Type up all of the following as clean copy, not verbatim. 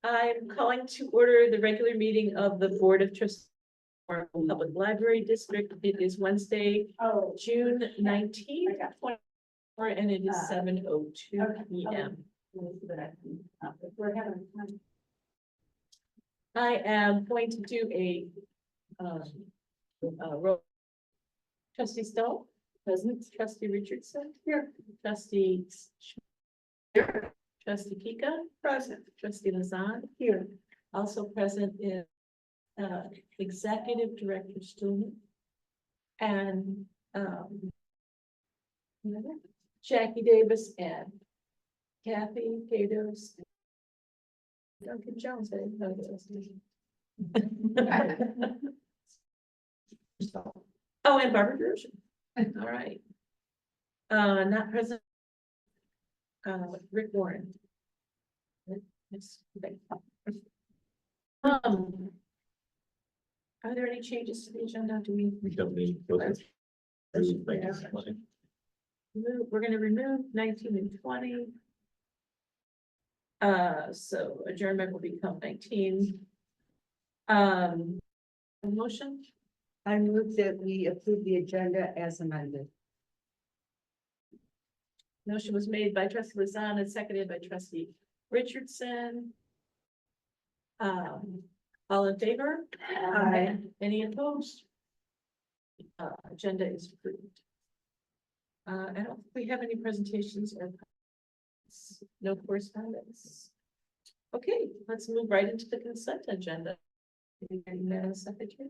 I'm calling to order the regular meeting of the Board of Trustees for Public Library District. It is Wednesday, June 19th, 2024, and it is 7:02 p.m. I am going to do a roll. Trustee Stoll, present. Trustee Richardson, here. Trustee here. Trustee Pika, present. Trustee Lazan, here. Also present is Executive Director Stillman and Jackie Davis and Kathy Gatos. Duncan Jones. Oh, and Barbara Gershon. All right. Not present. Rick Warren. Yes. Okay. Are there any changes to the agenda? Do we don't need those. We're going to remove 19 and 20. So adjournment will become 19. Motion. I move that we approve the agenda as amended. Motion was made by Trustee Lazan and seconded by Trustee Richardson. All in favor? Aye. Any opposed? Agenda is approved. I don't think we have any presentations or no correspondence. Okay, let's move right into the consent agenda. Madam Secretary.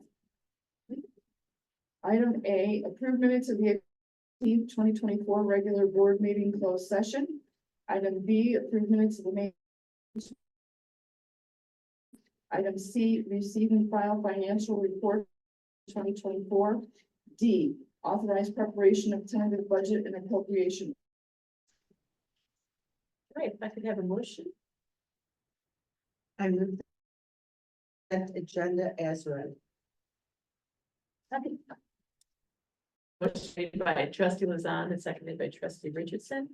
Item A, approve minutes of the 2024 regular board meeting closed session. Item B, approve minutes of the May. Item C, receive and file financial report 2024. D, authorize preparation of tentative budget and appropriation. All right, if I could have a motion. I move that agenda as read. Motion made by Trustee Lazan and seconded by Trustee Richardson.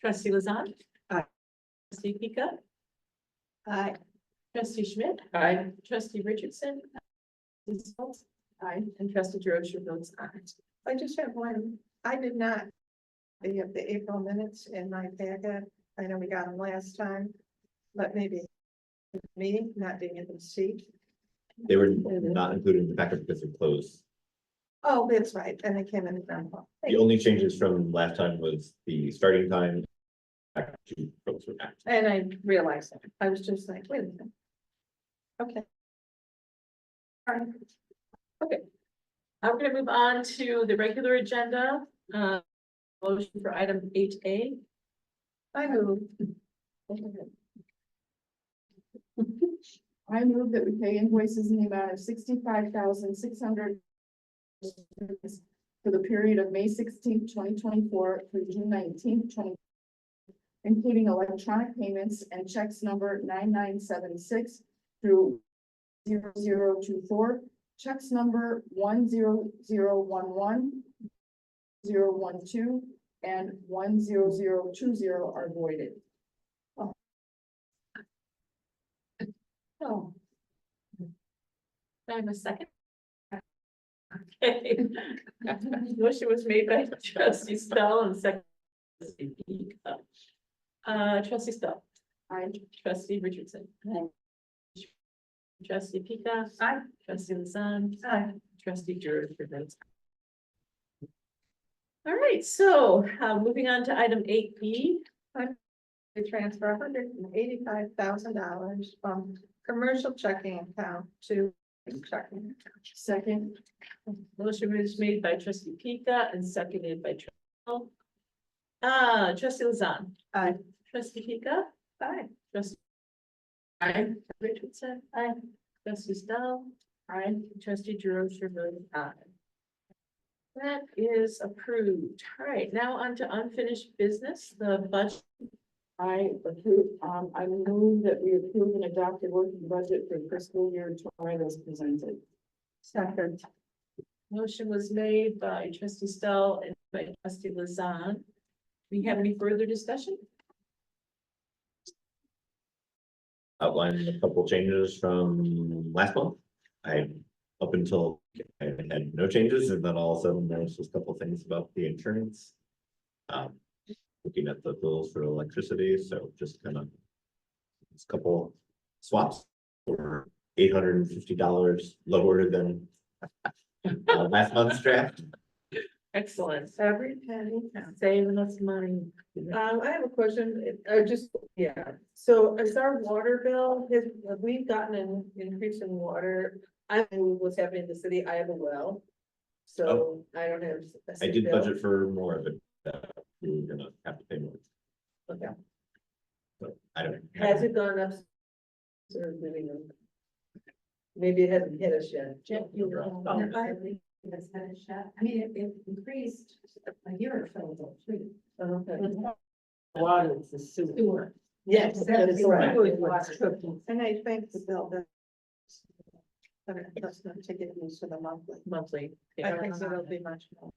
Trustee Lazan. Aye. Trustee Pika. Aye. Trustee Schmidt. Aye. Trustee Richardson. Aye. And Trustee DeRosa votes aye. I just have one. I did not. You have the April minutes in my packet. I know we got them last time, but maybe me not being able to see. They were not included in the packet because they're closed. Oh, that's right. And it came in November. The only changes from last time was the starting time. Back to folks were back. And I realized that. I was just like, wait a minute. Okay. All right. Okay. I'm going to move on to the regular agenda. Motion for item 8A. I move. I move that we pay invoices in the amount of $65,600 for the period of May 16th, 2024 through June 19th, 2024, including electronic payments and checks number 9976 through 0024, checks number 10011, 012, and 10020 are voided. Oh. Can I have a second? Okay. Motion was made by Trustee Stoll and second. Trustee Stoll. Aye. Trustee Richardson. Aye. Trustee Pika. Aye. Trustee Lazan. Aye. Trustee DeRosa votes aye. All right, so moving on to item 8B. To transfer $185,000 from commercial checking account to checking account. Second. Motion was made by Trustee Pika and seconded by Trustee. Trustee Lazan. Aye. Trustee Pika. Aye. Trustee. Aye. Richardson. Aye. Trustee Stoll. Aye. Trustee DeRosa voted aye. That is approved. All right, now on to unfinished business, the budget. I approve, I move that we approve and adopt the working budget for fiscal year 20 as presented. Second. Motion was made by Trustee Stoll and by Trustee Lazan. Do we have any further discussion? outline a couple changes from last month. Up until I had no changes, and then all of a sudden there was just a couple things about the insurance. Looking at the bills for electricity, so just kind of a couple swaps for $850 lower than last month's draft. Excellent. Every penny counts. Saving us money. I have a question, so is our water bill, have we gotten an increase in water? I know what's happening in the city, I have a well. So I don't have. a I did bill. budget for more of it. We were gonna have to pay more. Okay. So I don't. Has it gone up? Or moving on? Maybe it hasn't hit us yet. Jeff, you were. That's had a shot. I mean, it increased a year or so ago, too. Okay. Water is the sewer. Sewer. Yes, that is right. Right. And I think the bill that. Okay, that's not to get used to the monthly. Monthly. I think it'll be much more.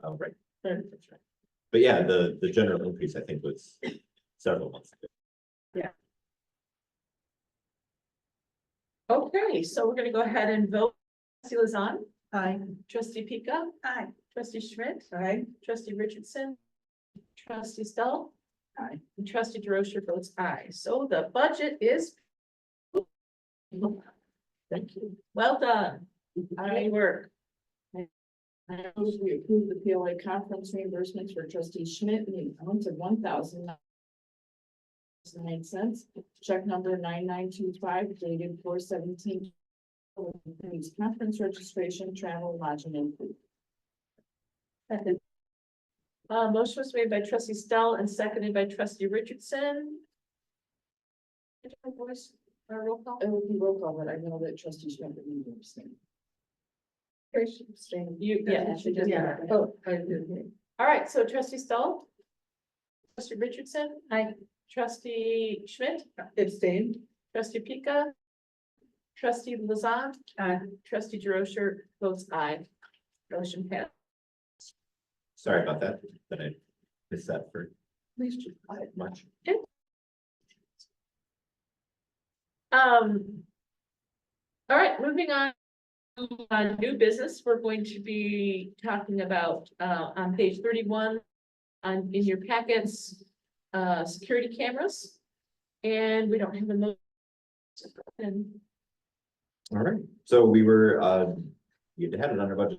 Oh, right. Right. That's right. But yeah, the general increase, I think, was several months ago. Okay, so we're gonna go ahead and vote. Trustee Lazan, Aye. trustee Pika, Aye. trustee Schmidt, Aye. trustee Richardson, trustee Stoll. Aye. And trustee DeRocher votes aye. So the budget is. Thank you. Well done. Great work. I move we approve the PLA conference reimbursements for trustee Schmidt in the amount of $1,009. Check number 9925 dated 4/17. Conference registration, travel, lodging and food. Motion was made by trustee Stoll and seconded by trustee Richardson. Voice, roll call. It would be roll call, but I know that trustee Schmidt would need to abstain. Yeah, she just. Yeah. Oh, I did. All right, so trustee Stoll. Trustee Richardson. Aye. Trustee Schmidt. Abstained. Trustee Pika. Trustee Lazan. Aye. Trustee DeRocher votes aye. Motion passed. Sorry about that, I missed that for much. All right, moving on. New business, we're going to be talking about, on page 31, in your packets, security cameras. And we don't have a motion. And All right, so we were, we had it under budget.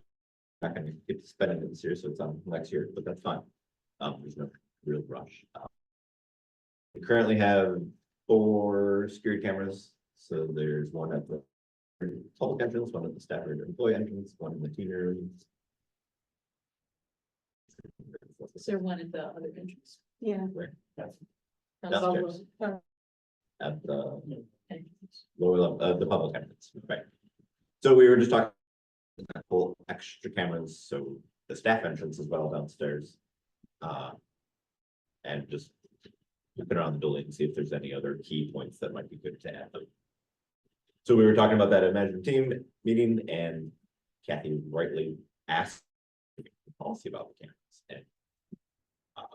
Not gonna get to spend it this year, so it's on next year, but that's fine. There's no real rush. We currently have 4 security cameras, so there's one at the public entrance, one at the staff or employee entrance, one in the teen rooms. is there one at the other entrance? Yeah. Where? That's Downstairs. at the lower level, the public entrance, right? So we were just talking full extra cameras, so the staff entrance as well downstairs. And just look around the building and see if there's any other key points that might be good to add them. So we were talking about that at management team meeting, and Kathy rightly asked policy about the cameras, and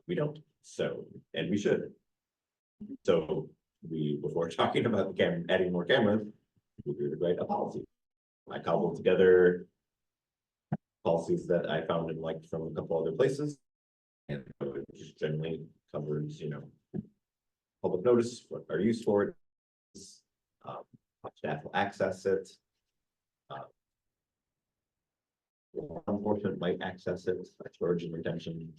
we don't, so, and we should. So we, before talking about the adding more cameras, we would write a policy. I cobbled together policies that I found and liked from a couple other places. And it just generally covers, you know, public notice, what our use for it is, how staff will access it. Law enforcement might access it, storage and retention.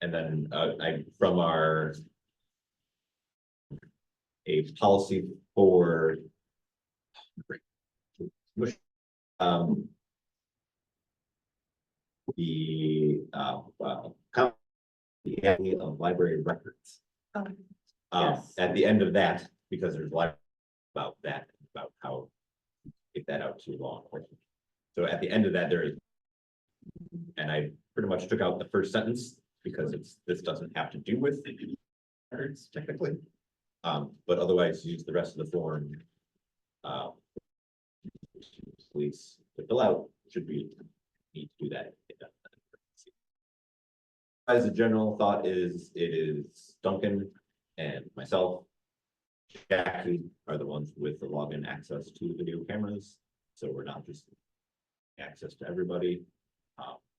And then from a policy for the handling of library records. Yes. At the end of that, because there's a lot about that, about how to get that out to law enforcement. So at the end of that, there is, and I pretty much took out the first sentence because this doesn't have to do with records technically. But otherwise use the rest of the form. Police to fill out, should we need to do that? As a general thought is, it is Duncan and myself. Jackie are the ones with the login access to the video cameras, so we're not just access to everybody.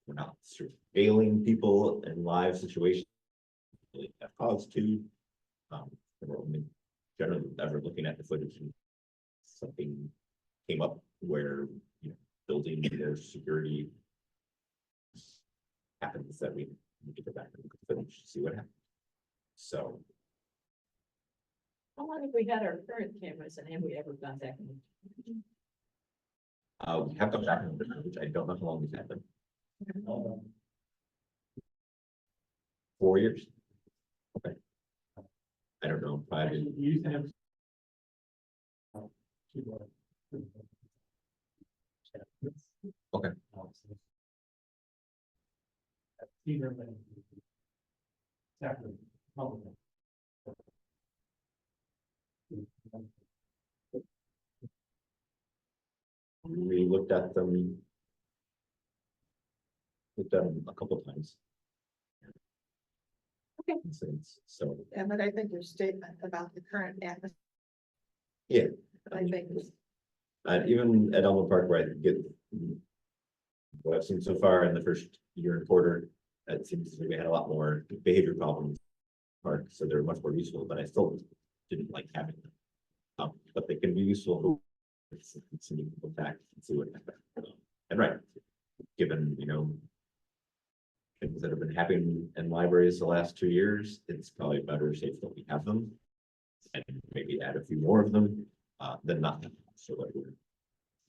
We're not surveilling people in live situations. Really have cause to. We're only generally ever looking at the footage and something came up where, you know, building their security happens that we need to go back and look at the footage to see what happened. So, How long have we had our current cameras and have we ever gone back? And we have come back and looked at the footage. I don't know how long it's happened. 4 years. Okay. I don't know. Probably. You used to have. Okay. We looked at them. Looked at them a couple times. Okay. So, And then I think your statement about the current atmosphere. yeah, I think was even at Elmwood Park where I get what I've seen so far in the first year and quarter, it seems that we had a lot more behavior problems. Park, so they're much more useful, but I still didn't like having them. But they can be useful. Sending people back and see what happens. And right, given, you know, things that have been happening in libraries the last 2 years, it's probably better safe that we have them. And maybe add a few more of them, than not, so that we're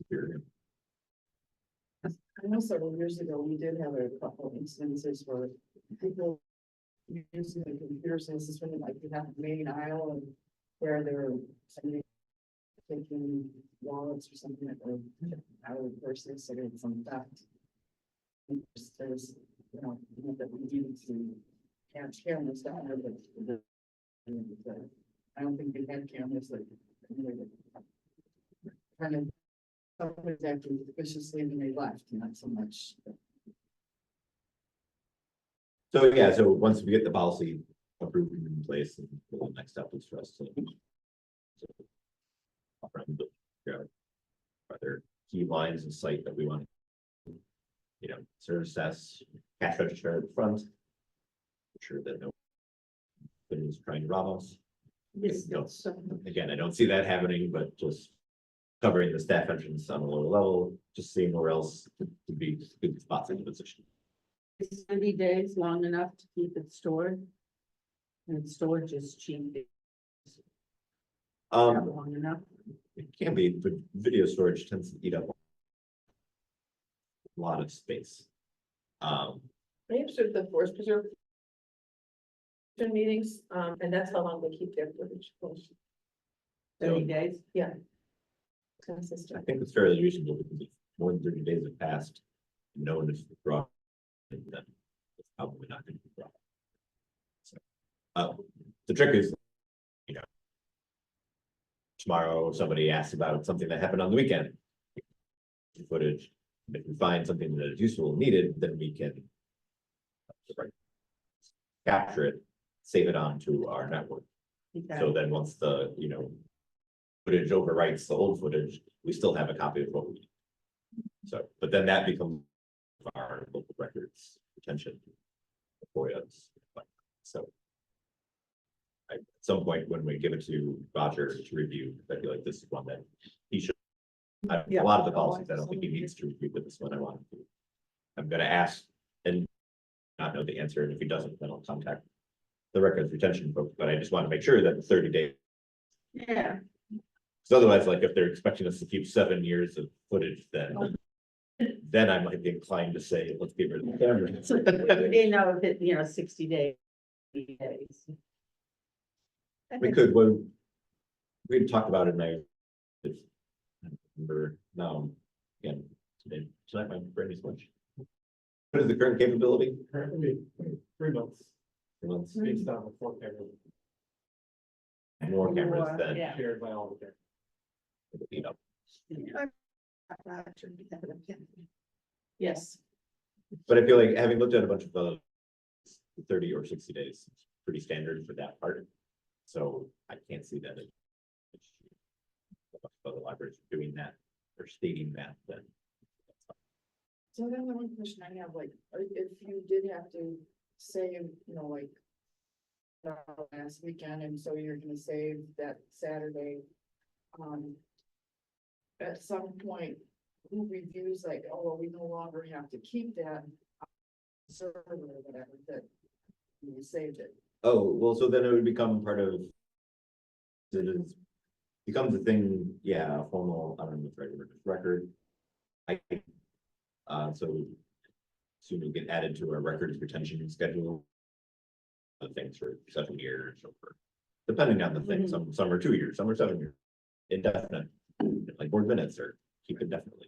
superior. I know several years ago, we did have a couple instances where people using the computers, and this is when like you have the main aisle and where they're somebody taking wallets or something that were out of the person, so there's some theft. There's, you know, that we need to catch cameras down there, but I don't think they had cameras that kind of somebody's acting suspiciously when they left, not so much. So yeah, so once we get the policy approved and in place, and the next step is for us to. Are there key lines of sight that we want? You know, service desk, cash register at the front. Sure that no one is trying to rob us. Yes, No. so Again, I don't see that happening, but just covering the staff entrance on a lower level, just seeing where else would be good spots in the position. Is 30 days long enough to keep it stored? And storage is cheap. Long enough. It can be, but video storage tends to eat up a lot of space. I observed the forest preserve meetings, and that's how long they keep their footage. 30 days? Yeah. I Consistent. think it's fairly reasonable because if more than 30 days have passed, no one is brought, then it's probably not going to be brought. So, the trick is, you know, tomorrow somebody asks about something that happened on the weekend. Footage, if we find something that is useful and needed, then we can capture it, save it onto our network. So then once the, you know, footage overwrites the old footage, we still have a copy of what we need. So, but then that becomes our local records retention. For us. So. At some point when we give it to Roger to review, I feel like this is one that he should. A lot of the policies, I don't think he needs to review, but this one I want to. I'm gonna ask and not know the answer, and if he doesn't, then I'll contact the records retention folks, but I just want to make sure that the 30 days. Yeah. So otherwise, like if they're expecting us to keep 7 years of footage, then I might be inclined to say, let's get rid of the camera. So, you know, if it, you know, 60 days. We could, when we talked about it, and I remember now, again, tonight my brain is much. What is the current capability? Currently, 3 months, 3 months, based on the 4 cameras more cameras than. Yeah. shared by all the cameras. You know, yes, but I feel like having looked at a bunch of 30 or 60 days, is pretty standard for that part. So I can't see that. Other libraries doing that or stating that, then. So then the one question I have, like, if you did have to say, you know, like. Last weekend, and so you're gonna save that Saturday. At some point, who reviews like, oh, well, we no longer have to keep that. Server or whatever that you saved it. Oh, well, so then it would become part of. It is, becomes a thing, yeah, a formal, I don't know, what's right, record. So. Soon it'll get added to our records retention schedule. The things for 7 years or depending on the thing, some are 2 years, some are 7 years. Indefinite, like board minutes or keep indefinitely.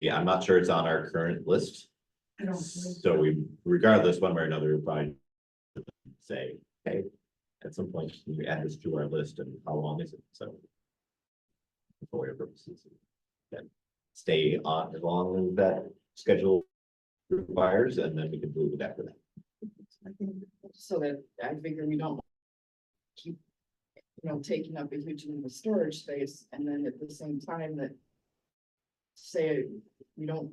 Yeah, I'm not sure it's on our current list. I don't. So we, regardless, one way or another, we'll probably say, hey, at some point, we add this to our list and how long is it? So. For your purposes. Then stay on as long as that schedule requires, and then we can move it after that. I think, so that I figure we don't. Keep, you know, taking up a huge amount of storage space, and then at the same time that. Say, we don't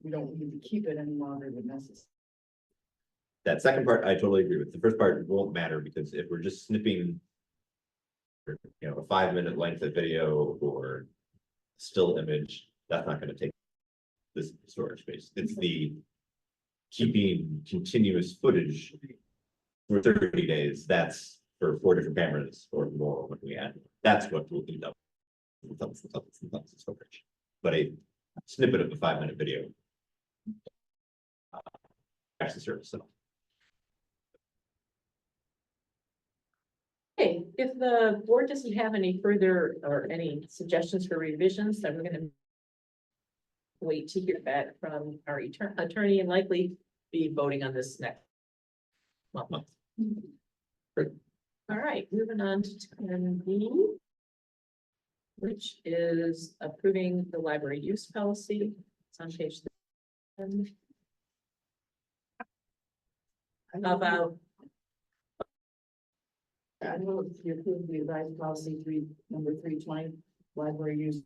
need to keep it any longer than necessary. That second part, I totally agree with. The first part won't matter because if we're just snipping. You know, a 5-minute length of video or still image, that's not going to take this storage space. It's the keeping continuous footage for 30 days. That's for 4 different cameras or more when we add. That's what will eat up tons and tons and tons of storage. But a snippet of a 5-minute video. That's the service. So. Okay, if the board doesn't have any further or any suggestions for revisions, then we're gonna. Wait to hear back from our attorney and likely be voting on this next month. All right, moving on to 10B. Which is approving the library use policy. It's on page 10. About I know if you approve the revised policy number 320, library use.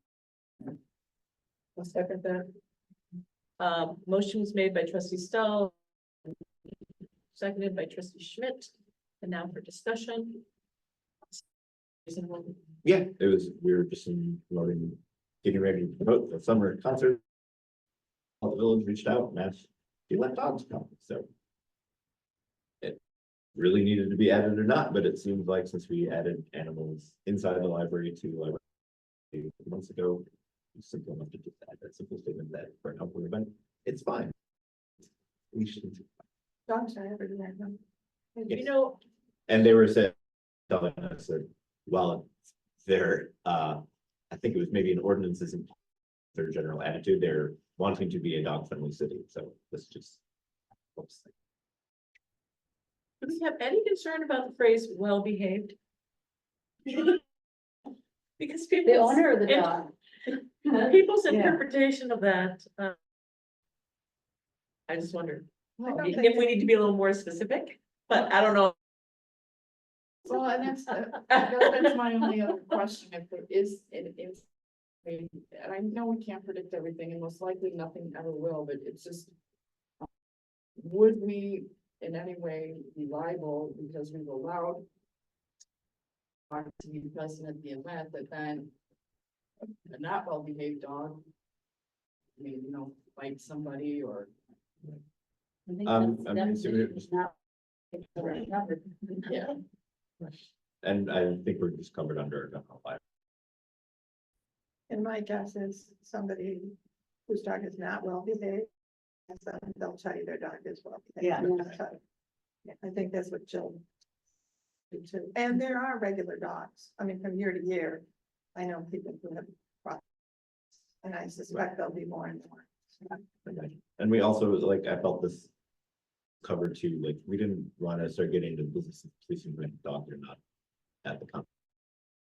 I'll second that. Motion was made by trustee Stoll. Seconded by trustee Schmidt, and now for discussion. Yeah, it was, we were just promoting, getting ready to promote the summer concert. All the village reached out and asked, do you let dogs come? So. It really needed to be added or not, but it seems like since we added animals inside the library to library a few months ago. It's simple enough to just add that simple statement that for an outdoor event, it's fine. We shouldn't. Dogs are everywhere. Huh? You know, And they were saying, telling us that, well, their, I think it was maybe an ordinance isn't their general attitude. They're wanting to be a dog-friendly city. So this just. Oops. do we have any concern about the phrase well-behaved? Because people. The owner or the dog? People's Yeah. interpretation of that. I just wonder I don't if think we need to be a little more specific, but I don't know. Well, and that's my only other question, if there is, it is. And I know we can't predict everything, and most likely nothing ever will, but it's just. Would we in any way be liable because we've allowed. To be present at the event, that then. A not well behaved dog. I mean, you know, bite somebody or. I think I'm that's assuming it definition was- is not. Covered. Yeah. And I think we're just covered under. And my guess is somebody whose dog is not well behaved. And so they'll tell you their dog is well behaved. Yeah. So, I think that's what Jill. did too. And there are regular dogs. I mean, from year to year, I know people who have. problems. And I suspect there'll be more and more. And we also, like, I felt this. Covered too, like, we didn't want to start getting into the business of policing when dogs are not. At the company.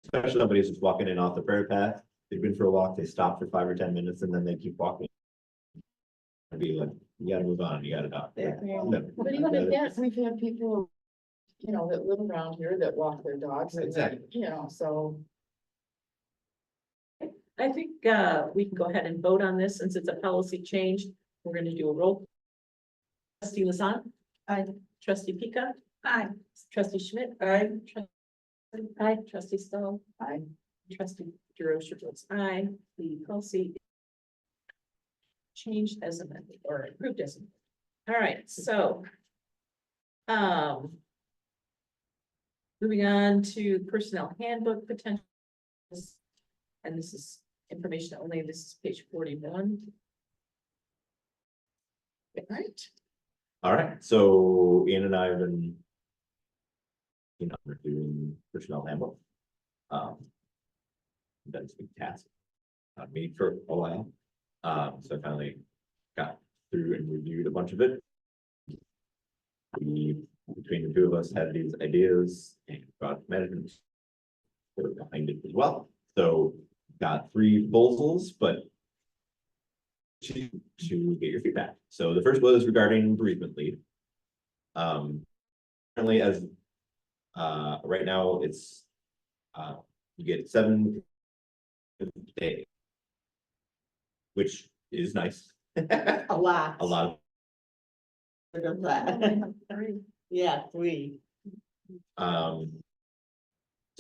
Especially somebody's just walking in off the prairie path, they've been for a walk, they stop for 5 or 10 minutes and then they keep walking. be like, you gotta move on, you gotta adopt. Yeah. But even at that, we've had people, you know, that live around here that walk their dogs. and that, Exactly. You know, so. I think, we can go ahead and vote on this since it's a policy change. We're gonna do a roll. Trustee Lazan. Aye. Trustee Pika. Aye. Trustee Schmidt. I, Aye. Trustee Stoll. Aye. Trustee DeRosa votes aye. The policy changed as amended or approved as amended. All right, so. Moving on to personnel handbook potential. And this is information only. This is page 41. Right. All right, so Ian and I have been. You know, reviewing personnel handbook. That's a big task. Me for a while. So I finally got through and reviewed a bunch of it. We, between the two of us, had these ideas and product management. Were behind it as well, so got 3 proposals, but. To get your feedback. So the first was regarding bereavement leave. Currently as right now it's you get 7 days. Which is nice. A lot. A lot Of that. Yeah, 3. so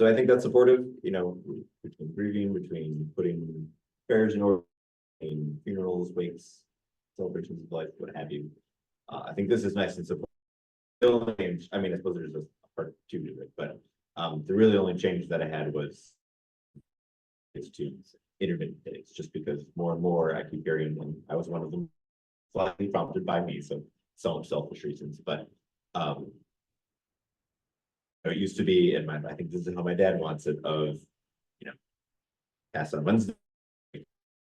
I think that's supportive, you know, between grieving, between putting prayers in order, in funerals, wakes, celebrations of life, what have you. I think this is nice and supportive. The only change, I mean, I suppose there's a part 2 to it, but the really only change that I had was is to intermittent days, just because more and more I keep hearing, and I was one of them, slightly prompted by me, so some selfish reasons, but it used to be in my, I think this is how my dad wants it, of, you know, pass on Wednesday,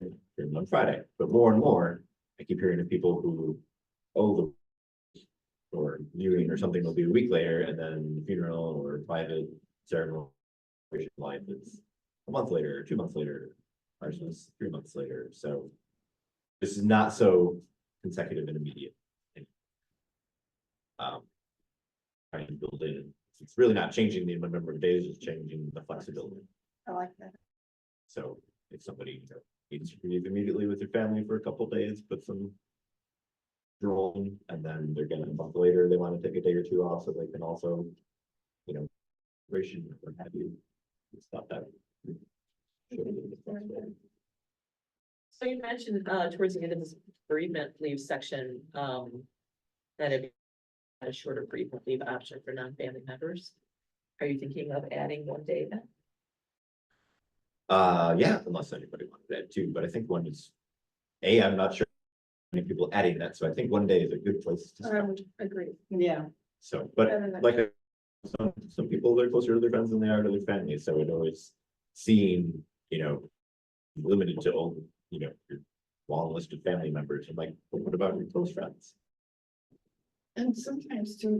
on Friday, but more and more, I keep hearing of people who, oh, the or viewing or something will be a week later, and then the funeral or private ceremony life is a month later, 2 months later, or 3 months later. So this is not so consecutive and immediate. Trying to build in, it's really not changing the number of days, it's changing the flexibility. I like that. So if somebody needs to grieve immediately with their family for a couple of days, put some rolling, and then they're gonna a month later, they want to take a day or 2 off, so they can also, you know, ration or have you stop that. So you mentioned towards the end of this bereavement leave section, that it a shorter bereavement leave option for non-family members. Are you thinking of adding 1 day then? Yeah, unless anybody wanted that too, but I think one is, I'm not sure many people adding that, so I think 1 day is a good place to I start. would agree. Yeah. So, but Better than- like, some people, they're closer to their friends than they are to their families, so it always seeing, you know, limited to all, you know, your long list of family members, and like, but what about your close friends? And sometimes too,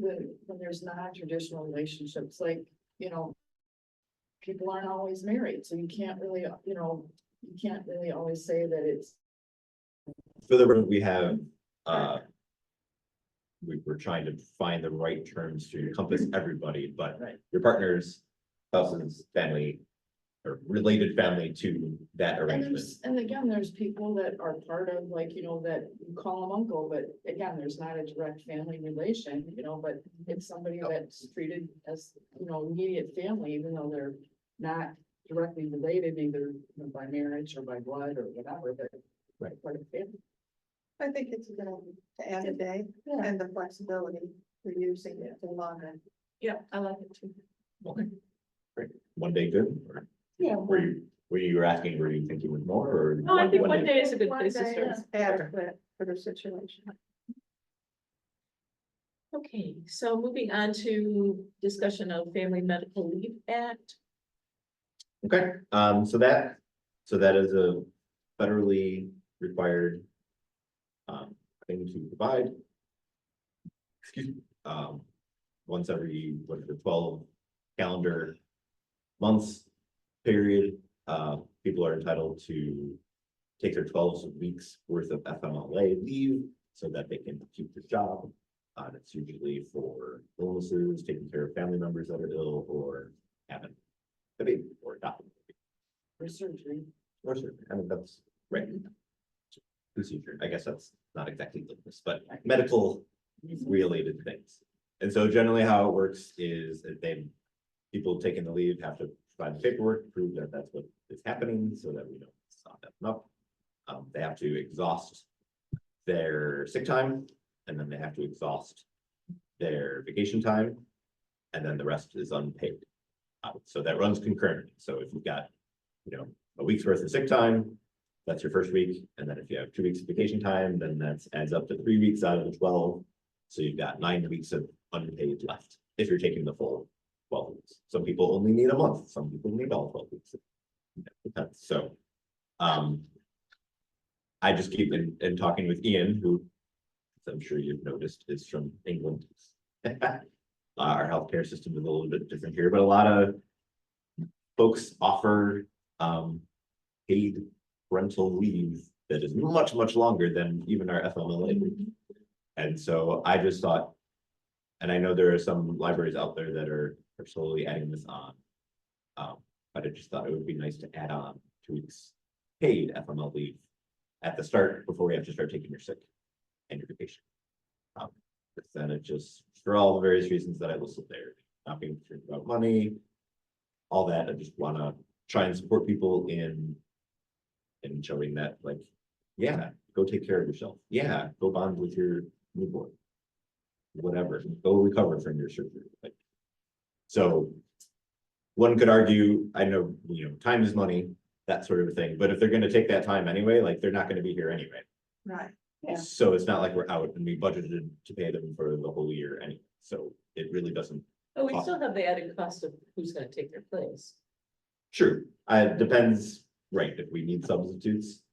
when there's non-traditional relationships, like, you know. People aren't always married, so you can't really, you know, you can't really always say that it's. For the room, we have, we were trying to find the right terms to encompass everybody, but Right. your partner's spouse's family or related family to that arrangement. And again, there's people that are part of, like, you know, that you call them uncle, but again, there's not a direct family relation, you know, but it's somebody that's treated as, you know, immediate family, even though they're not directly related, either you know, by marriage or by blood or whatever, but. Right. Part of family. I think it's good to add a day and the flexibility for using it for longer. Yeah, I like it too. Okay. Great. 1 day good, or Yeah. were you asking, were you thinking with more, or? No, I think 1 day? day is a good One place to day start. is adequate for the situation. Okay, so moving on to discussion of Family Medical Leave Act. Okay, so that is a federally required thing to provide. Excuse me, once every, what is it, 12 calendar months period, people are entitled to take their 12 weeks worth of FMLA leave so that they can keep their job. And it's usually for illnesses, taking care of family members that are ill, or having a baby or adopting a baby. For surgery. Or surgery. I mean, that's right. Procedure. I guess that's not exactly illness, but medical related things. And so generally how it works is that people taking the leave have to provide the paperwork to prove that that's what is happening so that we don't stop them up. They have to exhaust their sick time, and then they have to exhaust their vacation time, and then the rest is unpaid. So that runs concurrently. So if you've got, a week's worth of sick time, that's your first week. And then if you have 2 weeks of vacation time, then that adds up to 3 weeks out of the 12. So you've got 9 weeks of unpaid left if you're taking the full 12 weeks. Some people only need a month. Some people need all 12 weeks. Depends. So, I just keep in talking with Ian, who I'm sure you've noticed is from England. Our healthcare system is a little bit different here, but a lot of folks offer paid parental leave that is much, much longer than even our FMLA leave. And so I just thought, and I know there are some libraries out there that are slowly adding this on. But I just thought it would be nice to add on 2 weeks paid FML leave at the start before we have to start taking your sick and your vacation. But then it just, for all the various reasons that I listed there, not being concerned about money, all that, I just want to try and support people in showing that, like, yeah, go take care of yourself. Yeah, go bond with your newborn. Whatever, go recover from your surgery. Like, so one could argue, I know, time is money, that sort of thing, but if they're going to take that time anyway, like, they're not going to be here anyway. Right. Yeah. So it's not like we're out and we budgeted to pay them for the whole year anyway. So it really doesn't. Oh, we still have the added cost of who's gonna take their place. True. It depends, right? If we need substitutes,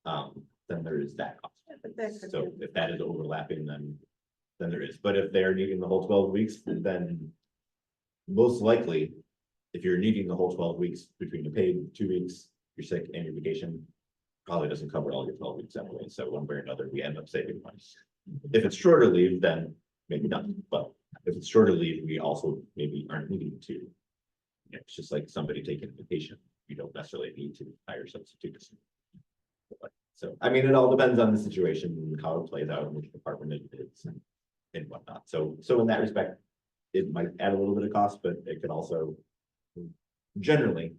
then there is that cost. But that could So be- if that is overlapping, then there is. But if they're needing the whole 12 weeks, then most likely, if you're needing the whole 12 weeks between the paid 2 weeks, your sick and your vacation, probably doesn't cover all your 12 weeks anyway. So one way or another, we end up saving money. If it's shorter leave, then maybe not. But if it's shorter leave, we also maybe aren't needing to. It's just like somebody taking a vacation. You don't necessarily need to hire substitutes. So, I mean, it all depends on the situation, how it plays out, in which department it is and whatnot. So in that respect, it might add a little bit of cost, but it could also, generally,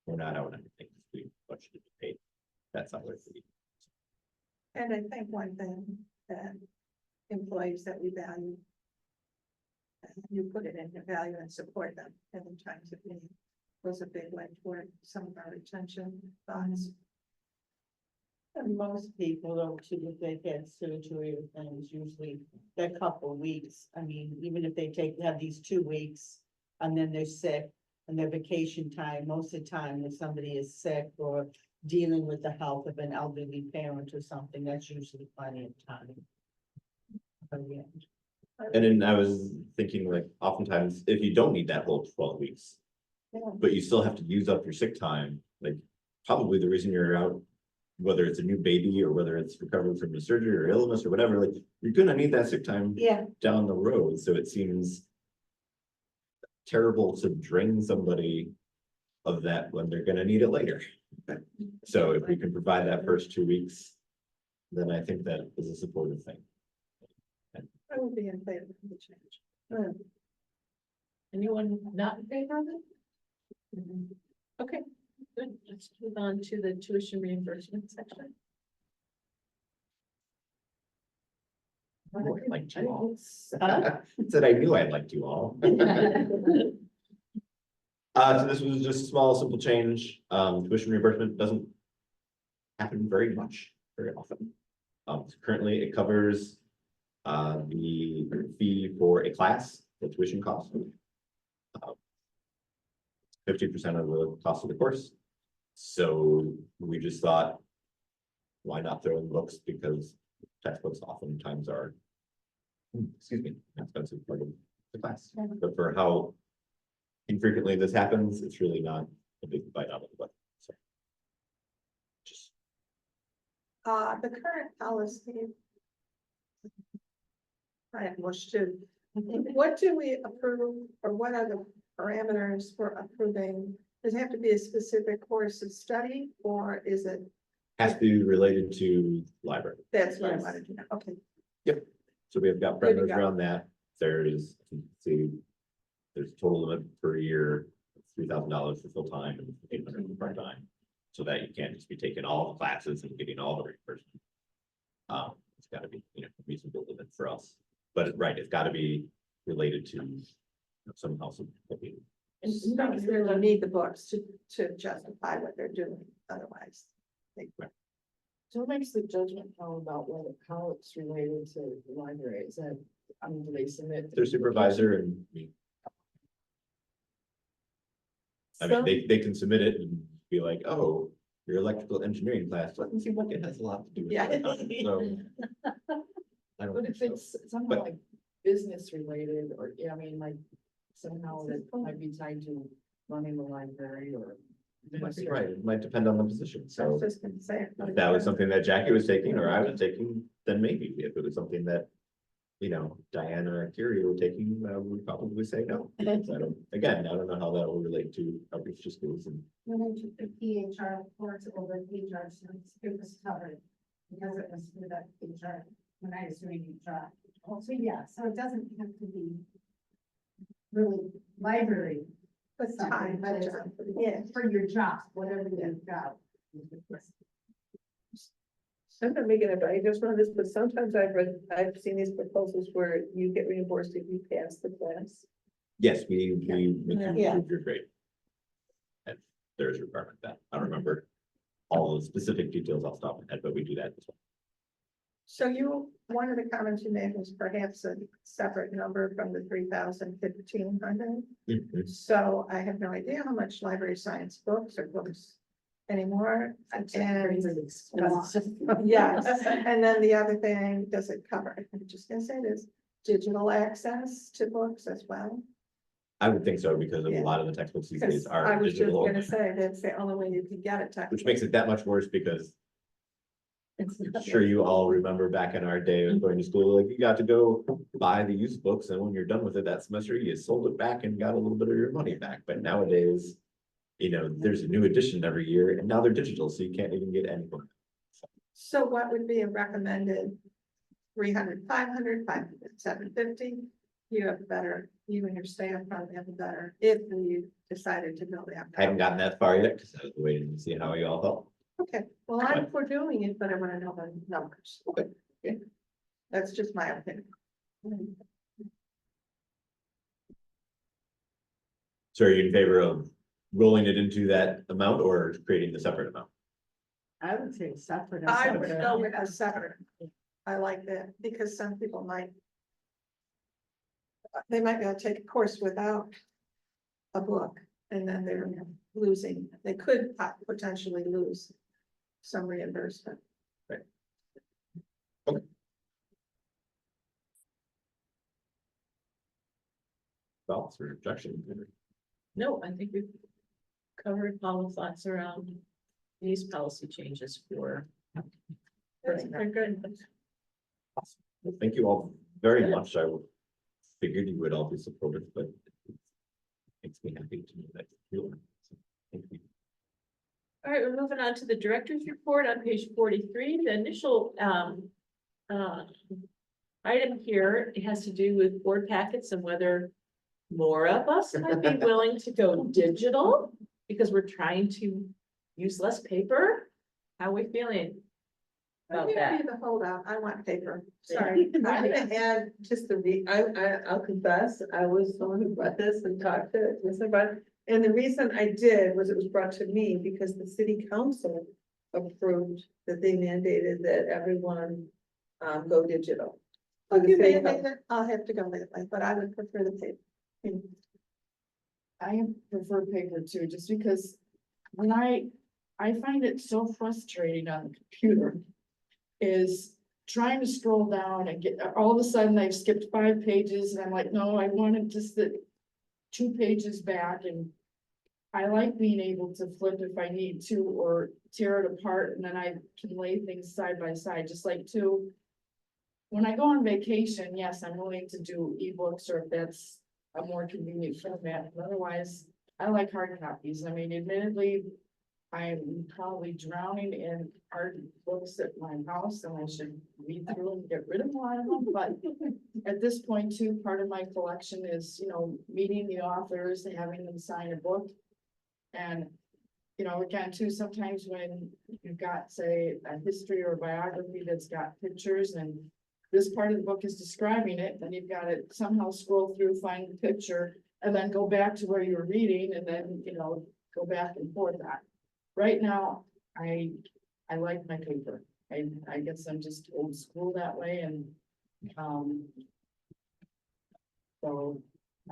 we're not out on anything. We budgeted to pay. That's not what it's. And I think one thing that employees that we value. You put it in your value and support them in the times of need was a big one for some of our retention funds. And most people don't, too, if they get surgery or things, usually they're a couple weeks. I mean, even if they have these 2 weeks and then they're sick and their vacation time, most of the time if somebody is sick or dealing with the health of an elderly parent or something, that's usually plenty of time. But yeah. And then I was thinking, like, oftentimes, if you don't need that whole 12 weeks, Yeah. but you still have to use up your sick time, like, probably the reason you're out, whether it's a new baby or whether it's recovering from a surgery or illness or whatever, like, you're gonna need that sick time Yeah, down the road. So it seems terrible to drain somebody of that when they're gonna need it later. So if we can provide that first 2 weeks, then I think that is a supportive thing. I would be in favor of the change. Anyone not in favor of it? Okay, good. Let's move on to the tuition reimbursement section. Oh, I liked you all. Huh? Said I knew I liked you all. So this was just a small, simple change. Tuition reimbursement doesn't happen very much, very often. So currently it covers the fee for a class, the tuition cost. 50% of the cost of the course. So we just thought, why not throw in books, because textbooks oftentimes are, excuse me, an expensive part of the class. But for how infrequently this happens, it's really not a big bite out of the butt. So just The current policy. I have much to, what do we approve, or what are the parameters for approving? Does it have to be a specific course of study, or is it, Has to be related to library. that's what I Yes. wanted to know, okay. So we have got Good to parameters go. around that. There's, you can see, there's a total limit per year, $3,000 for full-time and $800 for part-time. So that you can't just be taking all the classes and getting all the reimbursement. It's gotta be, a reasonable limit for us, but right, it's gotta be related to somehow some. You don't really need the books to justify what they're doing, otherwise. So what makes the judgment call about whether, how it's related to the library? Is that, do they submit? Their supervisor and me. I mean, they can submit it and be like, oh, your electrical engineering class doesn't seem like it has a lot to do with Yeah. that. So. I don't But think if so. it's somehow But- like business related, or, yeah, I mean, like somehow that might be tied to running the library or. Right, it might depend on the position, I so was just gonna say. if that was something that Jackie was taking or I was taking, then maybe, if it was something that. Diana or Kiri were taking, we'd probably say no, because I don't know how that will relate to outreach to schools and. When I took the PHR course over HR, so it was covered. Because it was through that HR, when I was doing HR. So yeah, so it doesn't have to be really library, But something, time, but it's, yeah. for your job, whatever you've got. I'm not making it, I just on this, but sometimes I've seen these proposals where you get reimbursed if you pass the class. Yes, we make you Yeah. improve your grade. And there is a requirement for that. I don't remember all the specific details off the top of my head, but we do that as well. So one of the comments you made was perhaps a separate number from the 3,000, 1,500. Mhm. So I have no idea how much library science books or books anymore. And yes, and then the other thing, does it cover, I'm just gonna say this, digital access to books as well? I would think so, because of a Yeah. lot of the textbooks these Because days I are was just digital, gonna say, that's the only way you can get it. which makes it that much worse because I'm sure you all remember back in our day of going to school, like you got to go buy the used books and when you're done with it that semester, you sold it back and got a little bit of your money back. But nowadays, there's a new edition every year and now they're digital, so you can't even get anything. So what would be a recommended 300, 500, 500, 750? You have better, you and your staff probably have a better, if you decided to go that. I haven't gotten that far yet because I was waiting to see how you all felt. Okay, well, I'm for doing it, but I want to know the numbers. Okay. Yeah. That's just my opinion. So are you in favor of rolling it into that amount or creating the separate amount? I would say separate. I would go with a separate. I like that because some people might. They might be able to take a course without a book and then they're losing, they could potentially lose some reimbursement. Thoughts or objections? No, I think we've covered all the thoughts around these policy changes for. They're good. Well, thank you all very much. I figured you would all be supportive, but it makes me happy to know that you are. So, thank you. All right, we're moving on to the director's report on page 43. The initial item here, it has to do with board packets and whether more of us might be willing to go digital because we're trying to use less paper. How are we feeling about I'll that? give you the holdout. I want paper. Sorry. I'm gonna add just I'll confess, I was the one who brought this and talked to Mr. Bud. And the reason I did was it was brought to me because the city council approved that they mandated that everyone go digital. I'll The give city you council. that. I'll have to go that way, but I would prefer the paper. I prefer paper too, just because when I find it so frustrating on the computer. Is trying to scroll down and get, all of a sudden I've skipped 5 pages and I'm like, no, I wanted just the 2 pages back and. I like being able to flip if I need to, or tear it apart, and then I can lay things side by side, just like too. When I go on vacation, yes, I'm willing to do ebooks, or if that's a more convenient format, but otherwise, I like hard copies. I mean, admittedly, I'm probably drowning in hard books at my house, and I should read through them and get rid of a lot of them, but at this point too, part of my collection is, you know, meeting the authors and having them sign a book. And, you know, again, too, sometimes when you've got, say, a history or biography that's got pictures, and this part of the book is describing it, then you've got to somehow scroll through, find the picture, and then go back to where you're reading, and then, you know, go back and forth that. Right now, I like my paper. I guess I'm just old school that way, and, so.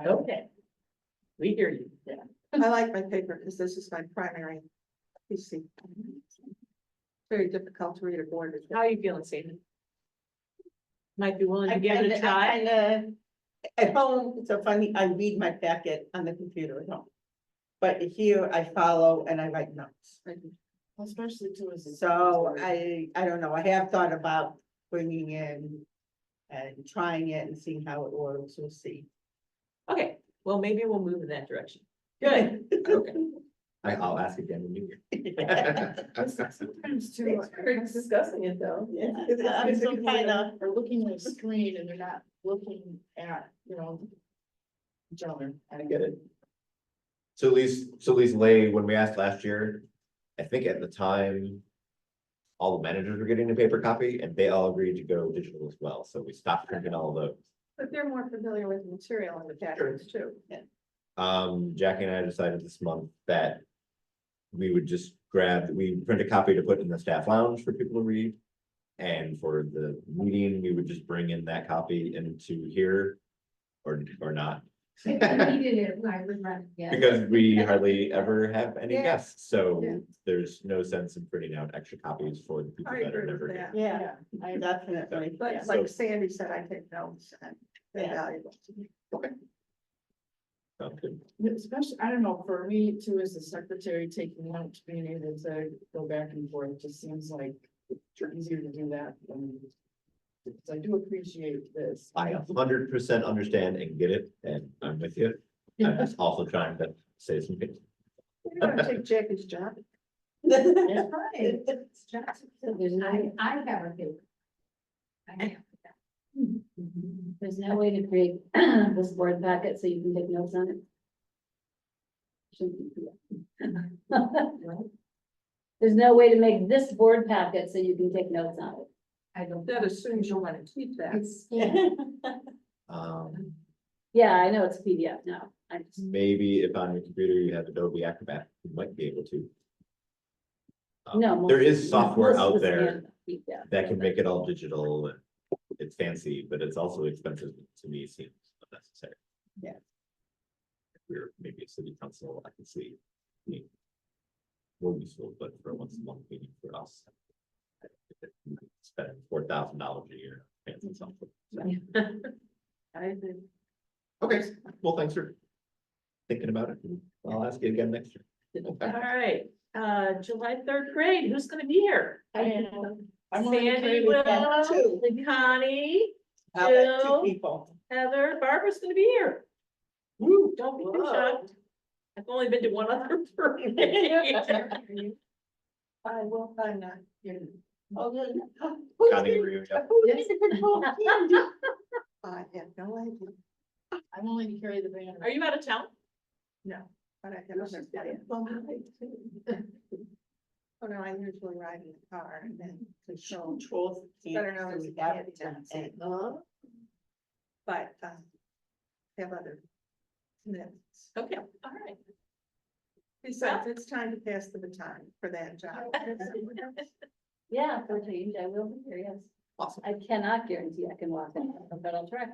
Okay. We hear you. I like my paper because this is my primary PC. Very difficult to read a board. How are you feeling, Stephen? Might be willing to give it a try. Kinda, at home, it's so funny, I read my packet on the computer at home. But here I follow and I write notes. Especially too as. So I don't know, I have thought about bringing in and trying it and seeing how it works, we'll see. Okay, well, maybe we'll move in that direction. Good. Okay. I'll ask again in New Year. Sometimes too. Thanks for discussing it though. Yeah, It's I'm good to still be- kinda, Are looking at a screen and they're not looking at, you know, each other. I get it. So Lisa Lay, when we asked last year, I think at the time. All the managers were getting a paper copy and they all agreed to go digital as well, so we stopped printing all of those. But they're more familiar with the material in the packets too. Jackie and I decided this month that. We would just we print a copy to put in the staff lounge for people to read. And for the meeting, we would just bring in that copy into here. Or not. If I needed it, I would run, yeah. Because we hardly ever have any Yeah. guests, so Yeah. there's no sense in printing out extra copies for the people I that are agree never with here. that. yeah, I definitely. But yeah. like Sandy said, I take notes and they're Yeah. valuable to me. Sounds good. Especially, I don't know, for me too, as the secretary taking notes, being able to go back and forth, just seems like easier to do that. Because I do appreciate this. I 100% understand and get it, and I'm with you. I'm just also trying to say some things. You're gonna take Jackie's job. That's right. It's just- I have a paper. I have. There's no way to create this board packet so you can take notes on it. Shouldn't be that. There's no way to make this board packet so you can take notes on it. I don't. That assumes you want to keep that. It's scanned. Yeah, I know it's a PDF now. I just, Maybe if on your computer you have Adobe Acrobat, you might be able to. no. There most- is software most of out the there scan PDF. that can make it all digital and it's fancy, but it's also expensive to me, seems unnecessary. Yeah. If we're maybe a city council, I can see. More useful, but for a once a month meeting for us. Spend $4,000 a year. Fancy software. I agree. Okay, well, thanks for thinking about it. I'll ask you again next year. All right, July 3rd grade, who's gonna be here? I'm only Sandy, afraid of that Will, Connie, I'll let Jill. two people. Heather, Barbara's gonna be here. Woo, don't be too shocked. I've only been to one other parade. I will, I'm not. You're- Oh, yeah. Connie, were you- yeah. I have no idea. I'm only to carry the banner. Are you out of town? No, but I have other plans. Oh, no, I usually ride in the car and then control. Controls. Better known as we the have candy to town. say, But, have other commitments. Okay, all right. Besides, it's time to pass the baton for that job. Yeah, for a change, I will be here, yes. Awesome. I cannot guarantee I can walk in, but I'll try.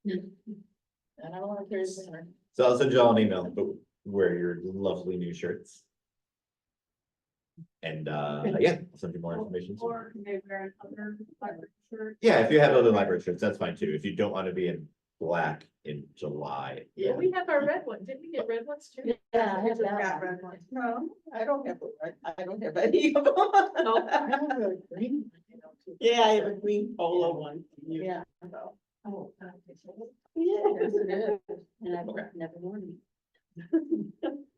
And I don't want to carry the banner. So I'll send you all an email, but wear your lovely new shirts. And yeah, I'll send you more information. soon. Or can they wear another shirt? Yeah, if you have other library shirts, that's fine too. If you don't want to be in black in July. Well, we have our red one. Didn't we get red ones too? Yeah, I I have just that got one. red ones. No, I don't have, I don't have any of them. No. I have a green, you know, too. Yeah, I have a green polo one. Yeah. Oh, Yeah. yes, it is. And I've Okay. never worn